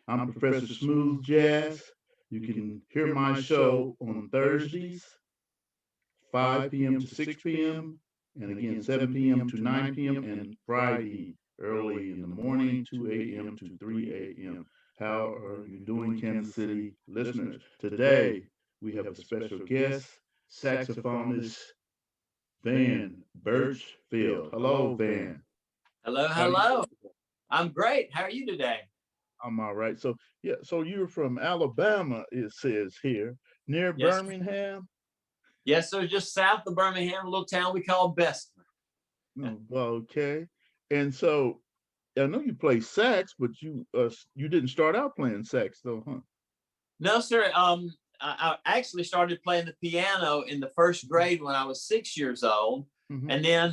I'm Professor Smooth Jazz. You can hear my show on Thursdays, 5 p.m. to 6 p.m., and again, 7 p.m. to 9 p.m., and Friday, early in the morning, 2 a.m. to 3 a.m. How are you doing, Kansas City listeners? Today, we have a special guest, saxophonist Van Birchfield. Hello, Van. Hello, How do you? hello. I'm great. How are you today? I'm all right. So yeah, so you're from Alabama, it says here, near Yes, Birmingham. yes, sir. Just south of Birmingham, a little town we call Bessemer. Oh, well, okay. And so I know you play sax, but you didn't start out playing sax though, huh? No, sir. I actually started playing the piano in the first grade when I was 6 years old, Mm-hmm. and then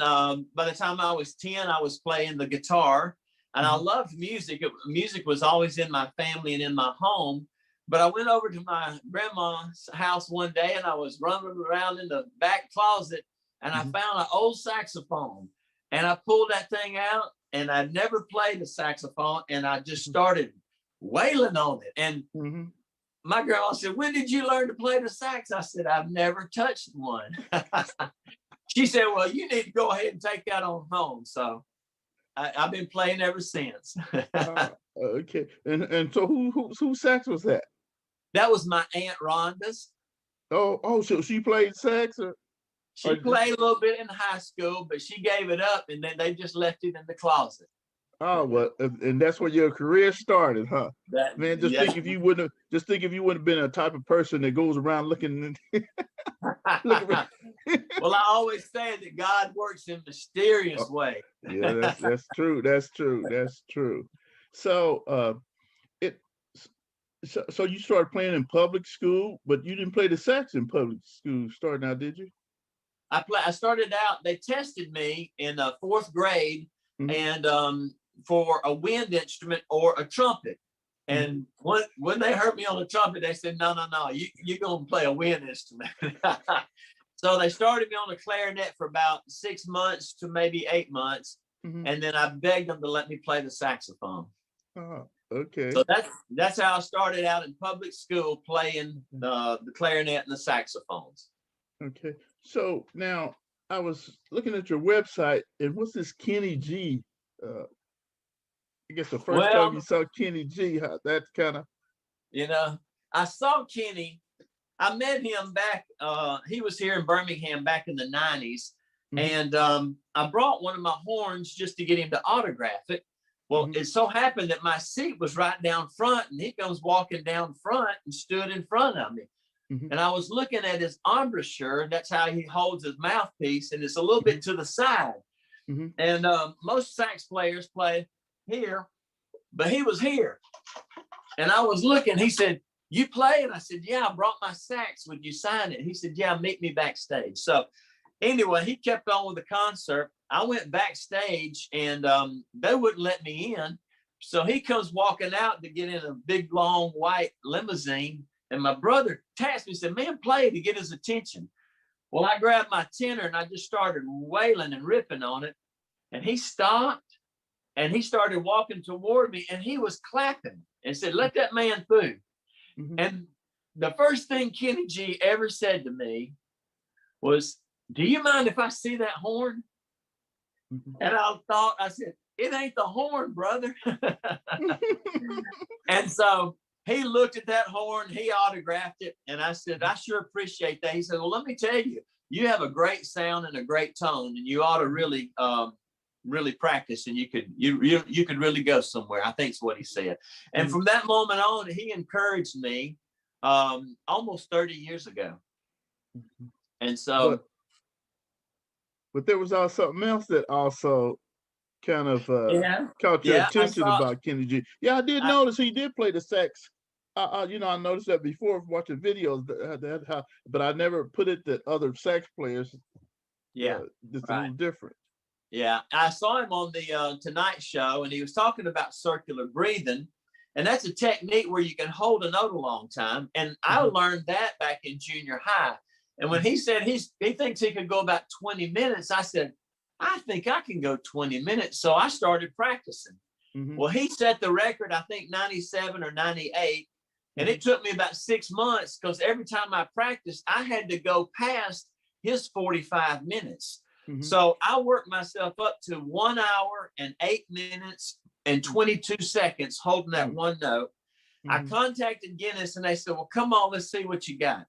by the time I was 10, I was playing the guitar, and I Mm-hmm. loved music. Music was always in my family and in my home. But I went over to my grandma's house one day, and I was running around in the back closet, and I Mm-hmm. found an old saxophone, and I pulled that thing out, and I'd never played a saxophone, and I just started wailing on it. And Mm-hmm. my grandma said, "When did you learn to play the sax?" I said, "I've never touched one." She said, "Well, you need to go ahead and take that on home." So I've been playing ever since. Okay. And so whose sax was that? That was my Aunt Rhonda's. Oh, so she played sax or She played a little bit in high school, but she gave it up, and then they just left it in the closet. oh, well, and that's where your career started, huh? That Man, yes. just think if you wouldn't have been a type of person that goes around looking looking around. Well, I always say that God works in mysterious Oh, ways. yeah, that's true. That's true. That's true. So it so you started playing in public school, but you didn't play the sax in public school starting out, did you? I started out. They tested me in fourth grade, Mm-hmm. and for a wind instrument or a trumpet. Mm-hmm. And when they heard me on the trumpet, they said, "No, no, no, you're gonna play a wind instrument." So they started me on the clarinet for about 6 months to maybe 8 months, Mm-hmm. and then I begged them to let me play the saxophone. Oh, okay. So that's how I started out in public school playing the clarinet and the saxophones. Okay. So now I was looking at your website, and what's this Kenny G? Uh, I guess the first time you Well, saw Kenny G, how that kind of. you know, I saw Kenny. I met him back. He was here in Birmingham back in the '90s, Mm-hmm. and I brought one of my horns just to get him to autograph it. Well, Mm-hmm. it so happened that my seat was right down front, and he comes walking down front and stood in front of me. Mm-hmm. And I was looking at his embouchure. That's how he holds his mouthpiece, and it's a little bit to the side. Mm-hmm. And most sax players play here, but he was here. And I was looking. He said, "You play?" And I said, "Yeah, I brought my sax. Would you sign it?" He said, "Yeah, meet me backstage." So anyway, he kept on with the concert. I went backstage, and they wouldn't let me in. So he comes walking out to get in a big, long, white limousine. And my brother tasked me, said, "Man, play," to get his attention. Well, I grabbed my tenor and I just started wailing and ripping on it. And he stopped and he started walking toward me, and he was clapping and said, "Let that man through." Mm-hmm. And the first thing Kenny G ever said to me was, "Do you mind if I see that horn?" Mm-hmm. And I said, "It ain't the horn, brother." And so he looked at that horn, he autographed it, and I said, "I sure appreciate that." He said, "Well, let me tell you, you have a great sound and a great tone, and you ought to really practice, and you could really go somewhere." I think is what he said. And Mm-hmm. from that moment on, he encouraged me almost 30 years ago. And so, But there was also something else that also kind of yeah, caught your yeah, attention about Kenny G. Yeah, I did I, notice he did play the sax. I noticed that before watching videos, but I never put it that other sax players. yeah, It's a right. little different. Yeah, I saw him on the Tonight Show, and he was talking about circular breathing, and that's a technique where you can hold a note a long time. And I Mm-hmm. learned that back in junior high. And when he said he thinks he could go about 20 minutes, I said, "I think I can go 20 minutes." So I started practicing, Well, he set the record, I think 97 or 98. And it took me about 6 months because every time I practiced, I had to go past his 45 minutes. So I worked myself up to 1 hour and 8 minutes and 22 seconds holding that one note. I contacted Guinness and they said, well, come on, let's see what you got.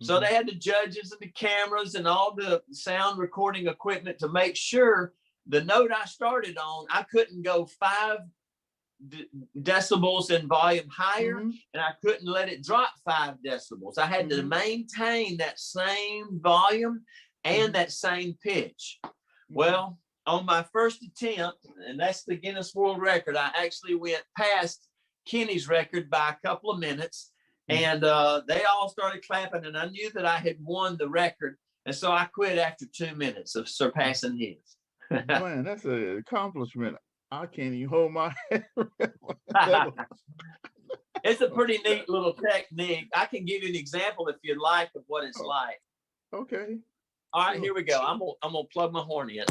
So they had the judges and the cameras and all the sound recording equipment to make sure the note I started on, I couldn't go 5 decibels in volume higher, and I couldn't let it drop 5 decibels. I had to maintain that same volume and that same pitch. Well, on my first attempt, and that's the Guinness World Record, I actually went past Kenny's record by a couple of minutes, and they all started clapping, and I knew that I had won the record, and so I quit after 2 minutes of surpassing his. Man, that's an accomplishment. I can't even hold my head. It's a pretty neat little technique. I can give you an example if you'd like of what it's like. Okay. All right, here we go. I'm gonna plug my horn in.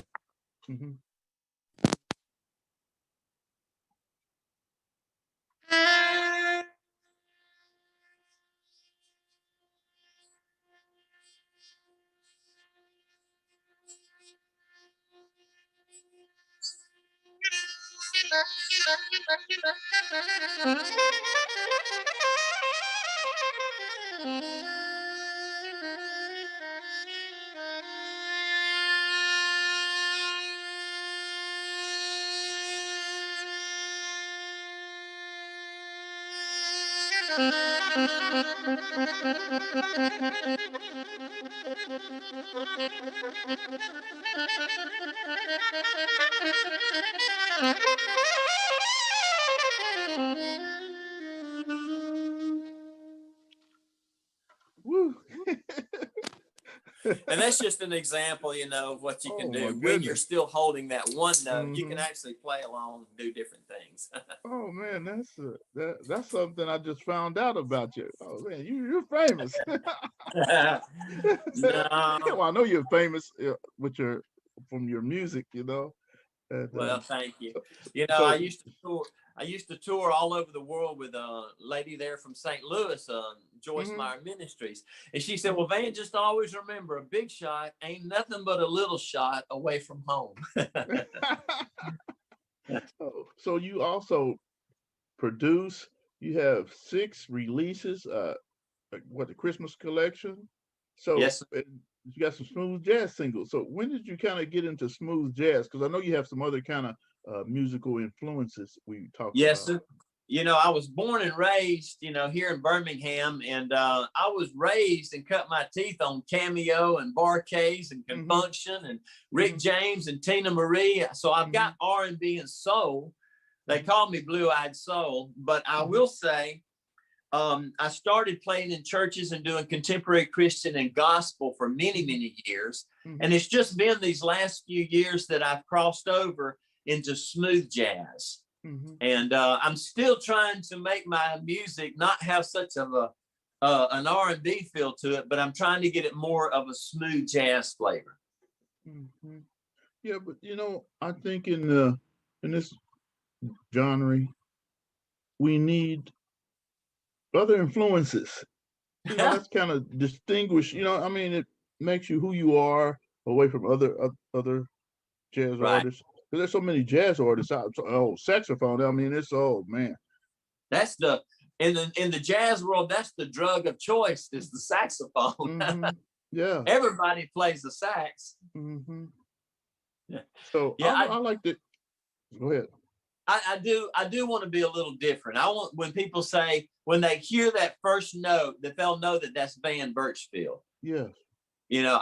Woo. And that's just an example, you know, of what you can do when goodness. you're still holding that one note. You can actually play along and do different things. Oh man, that's something I just found out about you. Oh man, you're famous. No. Well, I know you're famous with from your music, you know. And, well, thank you. You know, I used to tour all over the world with a lady there from St. Louis, Joyce Meyer Ministries. And she said, well, Van, just always remember, a big shot ain't nothing but a little shot away from home. So you also produce, you have 6 releases, the Christmas collection. So yes, you got some smooth jazz singles. So when did you kind of get into smooth jazz? Because I know you have some other kind of musical influences we talked yes, about. sir. You know, I was born and raised, you know, here in Birmingham, and I was raised and cut my teeth on Cameo and Bar-Kays and Confunction and Rick James and Tina Marie. So I've got R&B and soul. They call me Blue-Eyed Soul, but I will say I started playing in churches and doing contemporary Christian and gospel for many, many years. And it's just been these last few years that I've crossed over into smooth jazz. And I'm still trying to make my music not have such of an R&B feel to it, but I'm trying to get it more of a smooth jazz flavor. Yeah, but you know, I think in this genre, we need other influences. You know, that's kind of distinguished. You know, I mean, it makes you who you are away from other jazz artists. Because there's so many jazz artists out. Saxophone. I mean, it's man. That's in the jazz world. That's the drug of choice. Is the saxophone. Yeah. Everybody plays the sax. So yeah, I like to. Go ahead. I do want to be a little different. I want when people say when they hear that first note that they'll know that that's Van Birchfield. Yes. You know,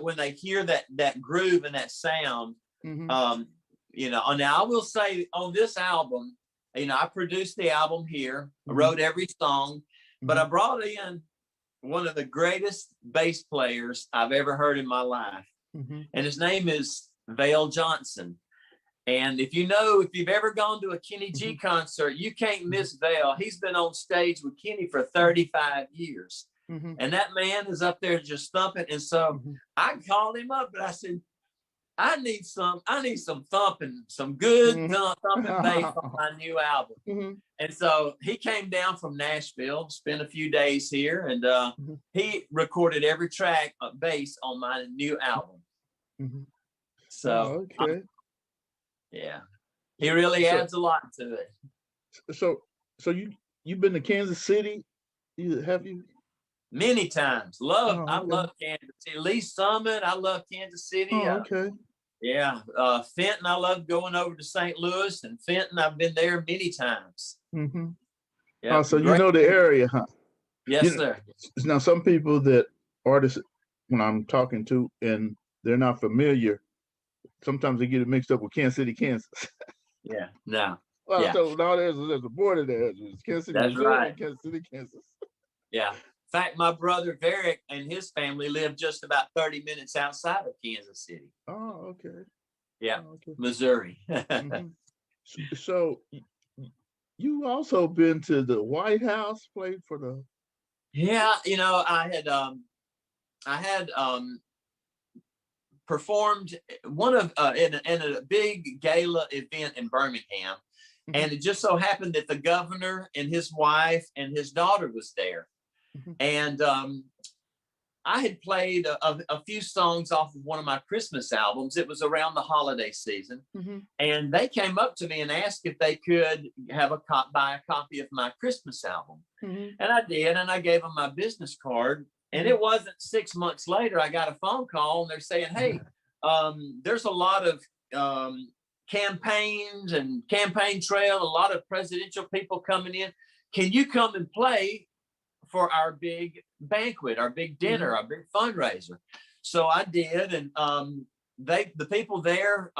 when they hear that groove and that sound, you know, now I will say on this album, you know, I produced the album here, I wrote every song, but I brought in one of the greatest bass players I've ever heard in my life. And his name is Vale Johnson. And if you've ever gone to a Kenny G concert, you can't miss Vale. He's been on stage with Kenny for 35 years. And that man is up there just thumping. And so I called him up and I said, I need some thumping, some good Mhm. thumping bass on my new album. Mhm. And so he came down from Nashville, spent a few days here, and Mhm. he recorded every track of bass on my new album. Mhm. So Oh, okay. yeah, he really So adds a lot to it. so so you've been to Kansas City? Have you? Many times. Oh, I okay. love Kansas City. Lee Summit, I love Kansas City. Oh, okay. Yeah, Fenton, I love going over to St. Louis, and Fenton, I've been there many times. Mhm. Oh, Yep, so you great. know the area, huh? You Yes, know, sir. now some people that artists when I'm talking to and they're not familiar, sometimes they get it mixed up with Kansas City, Kansas. Yeah, no, Well, yeah, so now there's a border there. There's Kansas City, that's Missouri, right. and Kansas City, Kansas. Yeah. In fact, my brother Varick and his family live just about 30 minutes outside of Kansas City. Oh, okay. Yeah, Oh, okay. Missouri. Hmm. So you also been to the White House, played for the. Yeah, I had performed one of in a big gala event in Birmingham, Mhm, and it just so happened that the governor and his wife and his daughter was there, mhm, and I had played a few songs off of one of my Christmas albums. It was around the holiday season, mhm, and they came up to me and asked if they could buy a copy of my Christmas album, mhm, and I did, and I gave them my business card. And mhm, it wasn't 6 months later, I got a phone call, and they're saying, "Hey, there's a lot of campaigns and campaign trail, a lot of presidential people coming in. Can you come and play for our big banquet, our big dinner, mhm, our big fundraiser?" So I did, and the people there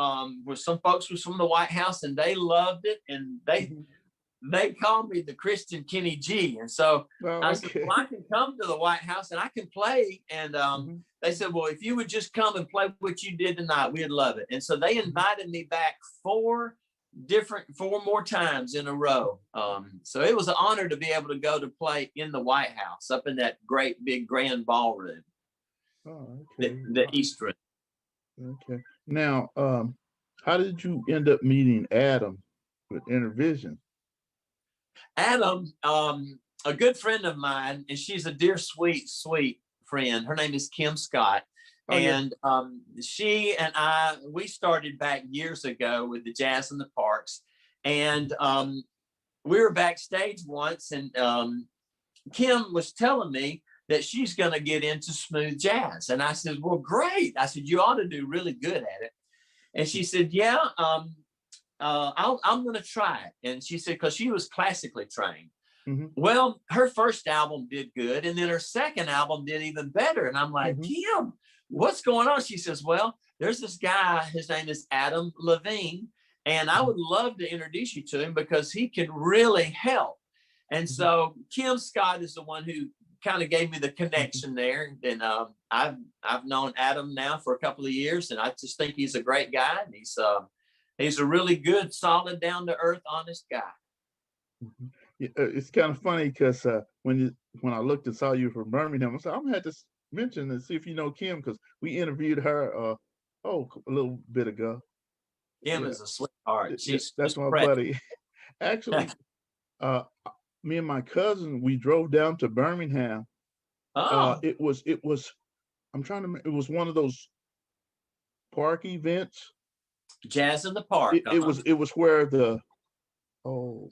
were some folks was from the White House, and they loved it, and mhm. they called me the Christian Kenny G. And so I Oh, said, okay. well, I can come to the White House and I can play. And Mhm, they said, well, if you would just come and play what you did tonight, we'd love it. And so they mhm. invited me back four more times in a row. So it was an honor to be able to go to play in the White House up in that great big grand ballroom, Oh, the, okay. the East Room. Okay. Now, how did you end up meeting Adam with Intervision? Adam, a good friend of mine, and she's a dear, sweet, sweet friend. Her name is Kim Scott. Oh, yeah. And she and we started back years ago with the Jazz in the Parks. And we were backstage once, and Kim was telling me that she's going to get into smooth jazz. And I said, well, great. I said, you ought to do really good at it. And she said, yeah, I'm going to try it. And she said, because she was classically trained. Hmm. Well, her first album did good, and then her second album did even better. And I'm like, Hmm. Kim, what's going on? She says, well, there's this guy, his name is Adam Levine, and I would love to introduce you to him because he can really help. And Hmm. so Kim Scott is the one who kind of gave me the Hmm. connection there. And I've known Adam now for a couple of years, and I just think he's a great guy. And he's a really good, solid, down to earth, honest guy. Hmm. Yeah, it's kind of funny because when I looked and saw you from Birmingham, I said I'm gonna have to mention and see if you know Kim because we interviewed her a little bit ago. Kim Yeah, is a sweetheart. She's that's my precious. buddy. Actually, uh, me and my cousin we drove down to Birmingham. Oh, It was I'm trying to. It was one of those park events. Jazz in the Park. It was where oh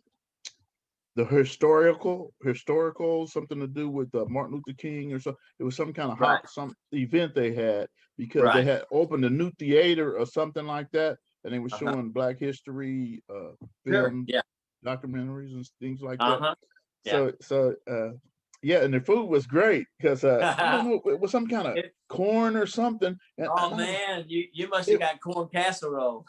the historical something to do with Martin Luther King or so. It was some kind of Right, some event they had because they right. had opened a new theater or something like that, and they were Uh-huh. showing Black history Sure. films, Yeah. documentaries, and things like that. Uh-huh. Yeah. So yeah, and the food was great because I don't know, it was some kind of It- corn or something, and oh I was man, you must have it got corn casserole.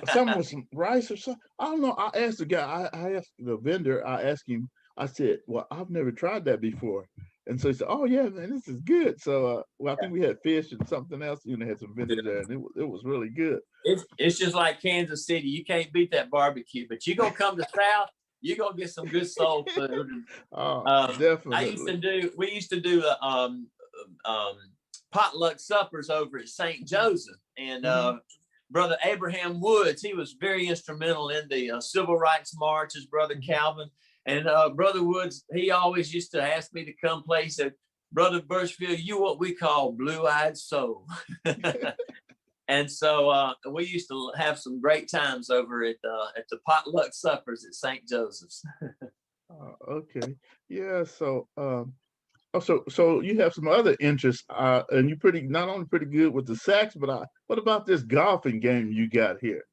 something with some rice or something. I don't know. I asked the guy. I asked the vendor. I asked him. I said, "Well, I've never tried that before." And so he said, "Oh yeah, man, this is good." So, well, I think we had fish and something else. Had some vendors there, and it was really good. It's just like Kansas City. You can't beat that barbecue, but you gonna come to South, you gonna get some good soul food. Oh, We definitely. used to do um, potluck suppers over at St. Joseph, and Hmm. Brother Abraham Woods, he was very instrumental in the Civil Rights March, his brother Calvin. And Brother Woods, he always used to ask me to come play. He said, Brother Birchfield, you what we call blue-eyed soul. And so we used to have some great times over at the potluck suppers at St. Joseph's. Okay. Yeah. So, so you have some other interests, and you're not only pretty good with the sax, but what about this golfing game you got here?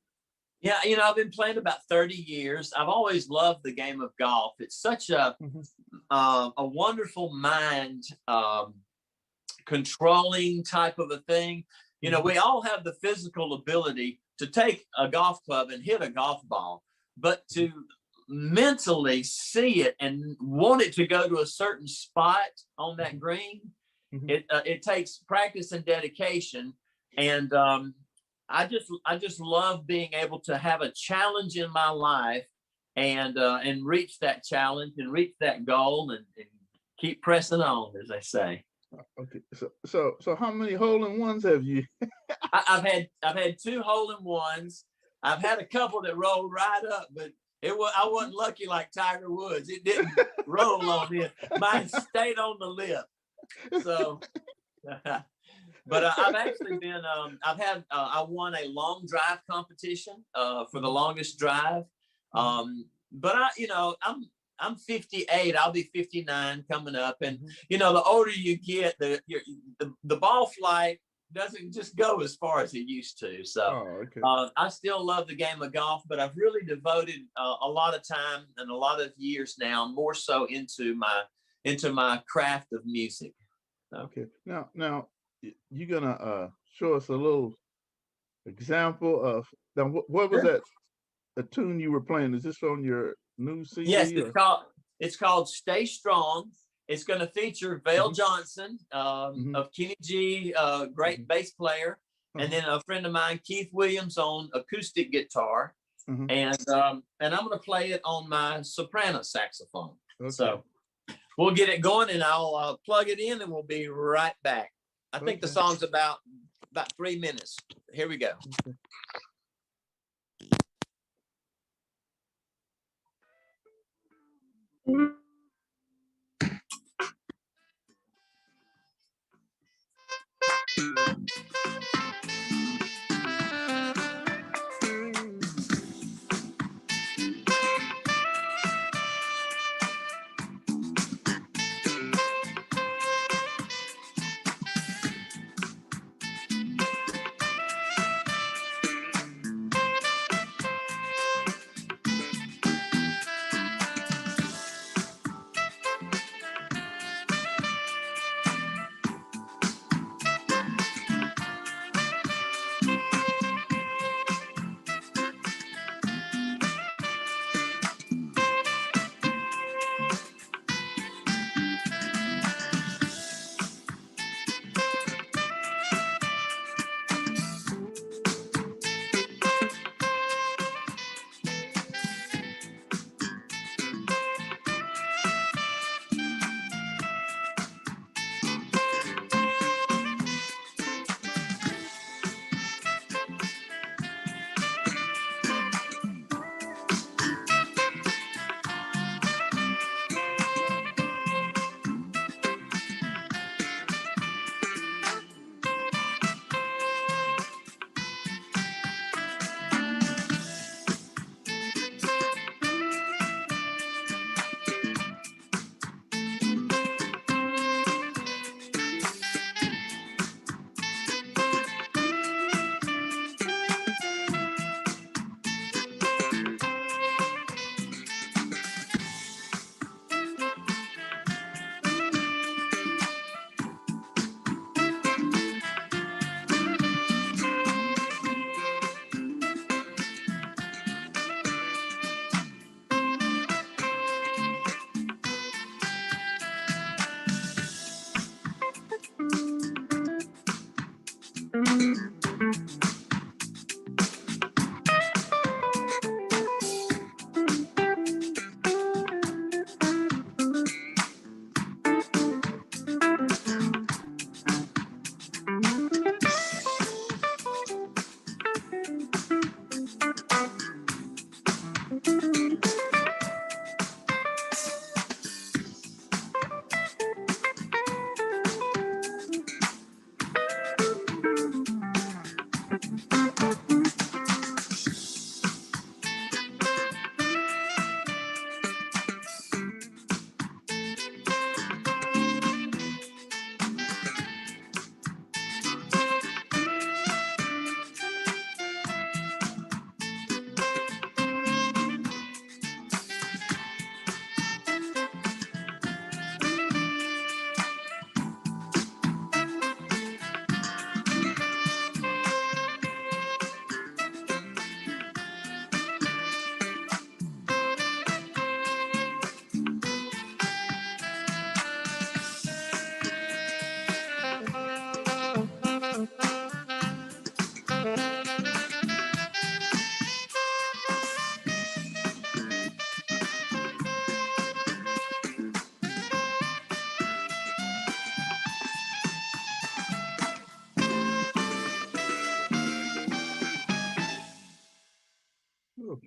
Yeah, I've been playing about 30 years. I've always loved the game of golf. It's such a wonderful mind controlling type of a thing. We all have the physical ability to take a golf club and hit a golf ball, but to mentally see it and want it to go to a certain spot on that green, it takes practice and dedication. And I just love being able to have a challenge in my life and reach that challenge and reach that goal and keep pressing on, as they say. Okay, so how many hole-in-ones have you? I've had 2 hole-in-ones. I've had a couple that rolled right up, but I wasn't lucky like Tiger Woods. It didn't roll on it. Mine stayed on the lip. So, but I've actually been. I won a long drive competition for the longest drive. But I'm 58. I'll be 59 coming up, and the older you get, the ball flight doesn't just go as far as it used to. So I still love the game of golf, but I've really devoted a lot of time and a lot of years now, more so into my craft of music. So. Okay. Now you're gonna show us a little example of what was that? The tune you were playing? Is this on your new CD? Yes, it's called Stay Strong. It's going to feature Vale Johnson of Kenny G, great bass player, and then a friend of mine, Keith Williams, on acoustic guitar, and I'm going to play it on my soprano saxophone. Okay. So we'll get it going, and I'll plug it in, and we'll be right back. I think the song's about 3 minutes. Here we go. Okay.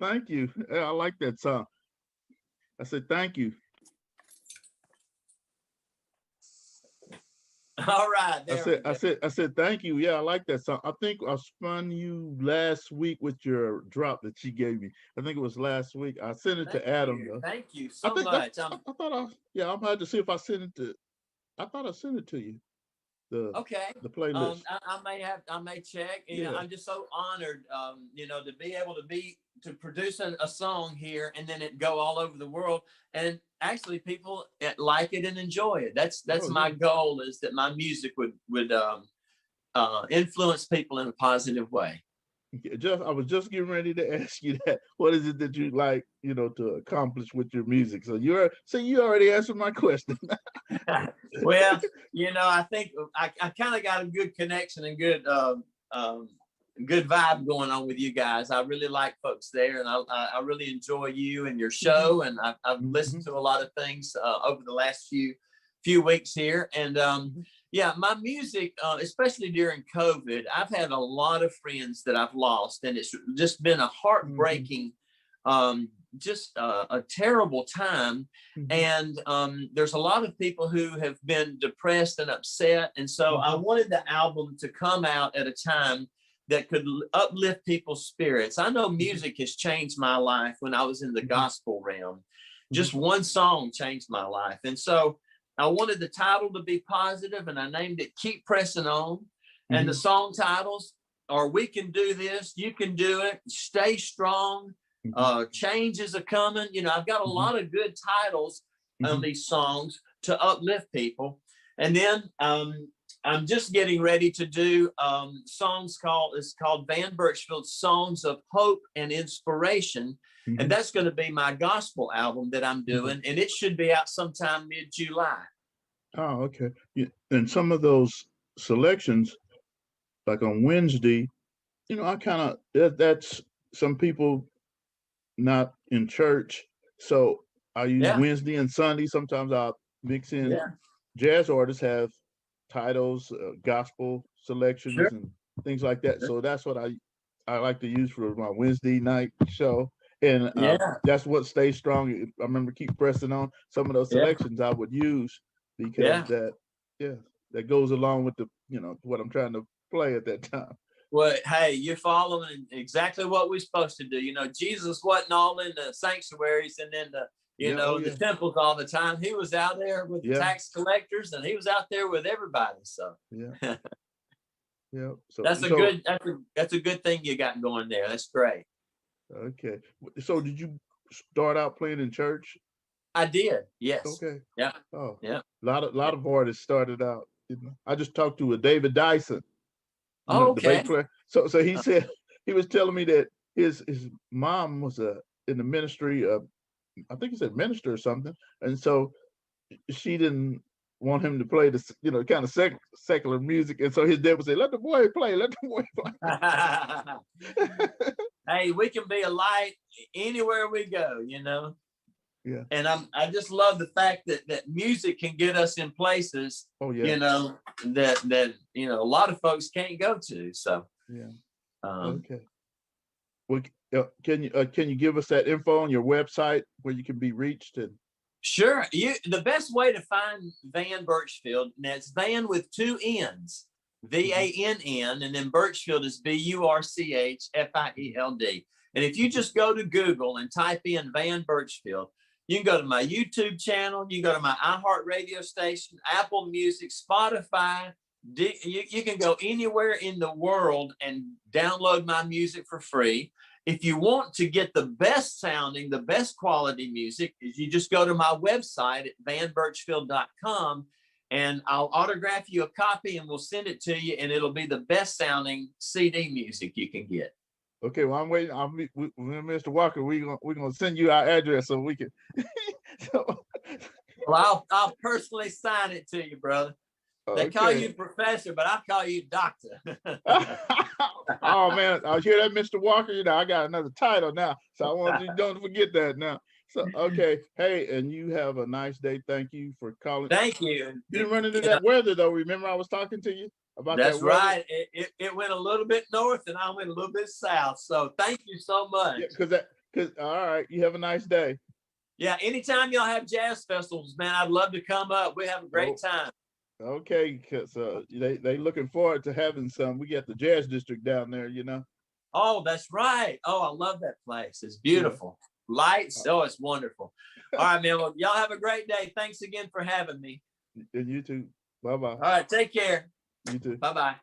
Thank you. Yeah, I like that song. I said thank you. All right, there we go. I said thank you. Yeah, I like that song. I think I spun you last week with your drop that she gave me. I think it was last week. I sent it to Adam though. Thank you I so think that's. much. I thought I. Yeah, I'm about to see if I sent it to. I thought I sent it to you. The Okay. the playlist. I may check. You know, Yeah. I'm just so honored, you know, to be able to produce a song here and then it go all over the world. And actually people like it and enjoy it. That's Oh my yeah. goal, is that my music would influence people in a positive way. Just I was just getting ready to ask you that. What is it that you like, to accomplish with your music? So you already answered my question. Well, you know, I think I kind of got a good connection and um, good vibe going on with you guys. I really like folks there, and I really enjoy you and your Mhm, show. And I've listened mhm, to a lot of things over the last few weeks here. And mhm, yeah, my music, especially during COVID, I've had a lot of friends that I've lost, and it's just been a mhm, heartbreaking, um, just a terrible time. mhm, And there's a lot of people who have been depressed and upset. And so I mhm, wanted the album to come out at a time that could uplift people's spirits. I know mhm, music has changed my life when I was in the mhm, gospel realm. mhm, Just one song changed my life. And so I wanted the title to be positive, and I named it Keep Pressing On. And the mhm, song titles are We Can Do This, You Can Do It, Stay Strong, mhm, Change is a Coming. You know, I've got a mhm, lot of good titles on mhm, these songs to uplift people. And then I'm just getting ready to do it's called Van Birchfield's Songs of Hope and Inspiration. And mhm, that's going to be my gospel album that I'm mhm. doing. And it should be out sometime mid-July. Oh, okay. Yeah. And some of those selections, like on Wednesday, I kind of that's some people not in church, so I use Yeah. Wednesday and Sunday. Sometimes I'll mix in Yeah. jazz artists have titles, gospel selections, Sure. and things like that. So that's what I like to use for my Wednesday night show, and Yeah. that's what stays strong. I remember keep pressing on. Some of those Yeah. selections I would use because Yeah. yeah, that goes along with the what I'm trying to play at that time. Well, hey, you're following exactly what we're supposed to do. You know, Jesus wasn't all in the sanctuaries and in Yeah. Oh the yeah. temples all the time. He was out there with the Yeah. tax collectors, and he was out there with everybody. So Yeah. Yeah. that's a good thing you got going there. That's great. Okay. So did you start out playing in church? I did. Yes. Okay. Yeah. Oh, Yeah. lot Yeah. of artists started out. I just talked to a David Dyson, Oh, the bass okay. player. So he said he was telling me that his mom was in the ministry of, I think he said minister or something, and so she didn't want him to play the kind of secular music, and so his dad would say, "Let the boy play, let the boy play." Hey, we can be a light anywhere we go, you know. Yeah. And I just love the fact that music can get us in places, Oh yeah. you know, that a lot of folks can't go to. So Yeah. um Okay. Well, can you give us that info on your website where you can be reached? And sure, the best way to find Van Birchfield, and that's Van with two N's, mhm, VANN, and then Birchfield is BURCHFIELD. And if you mhm, just go to Google and type in Van Birchfield, you can go to my YouTube channel, you can go to my iHeart radio station, Apple Music, Spotify. You can go anywhere in the world and download my music for free. If you want to get the best sounding, the best quality music, is you just go to my website at vanbirchfield.com, and I'll autograph you a copy and we'll send it to you, and it'll be the best sounding CD music you can get. okay, well, I'm waiting. Mr. Walker. We're gonna send you our address so we can. So, Well, I'll personally sign it to you, brother. They call okay. you professor, but I call you doctor. Oh man, I hear that, Mr. Walker. I got another title now, so I want you don't forget that now. So okay, hey, and you have a nice day. Thank you for calling. Thank you. You didn't run into that weather though. Remember, I was talking to you about that That's weather. right. It went a little bit north and I went a little bit south. So thank you so Yeah, much. because All right. You have a nice day. Yeah, anytime y'all have jazz festivals, man, I'd love to come up. We have a great time. Okay, because they looking forward to having some. We got the Jazz District down there, you know. Oh, that's right. Oh, I love that place. It's beautiful. Lights. Oh, it's wonderful. All right, man. Well, y'all have a great day. Thanks again for having me. And you too. Bye-bye. All right, take care. You too. Bye-bye.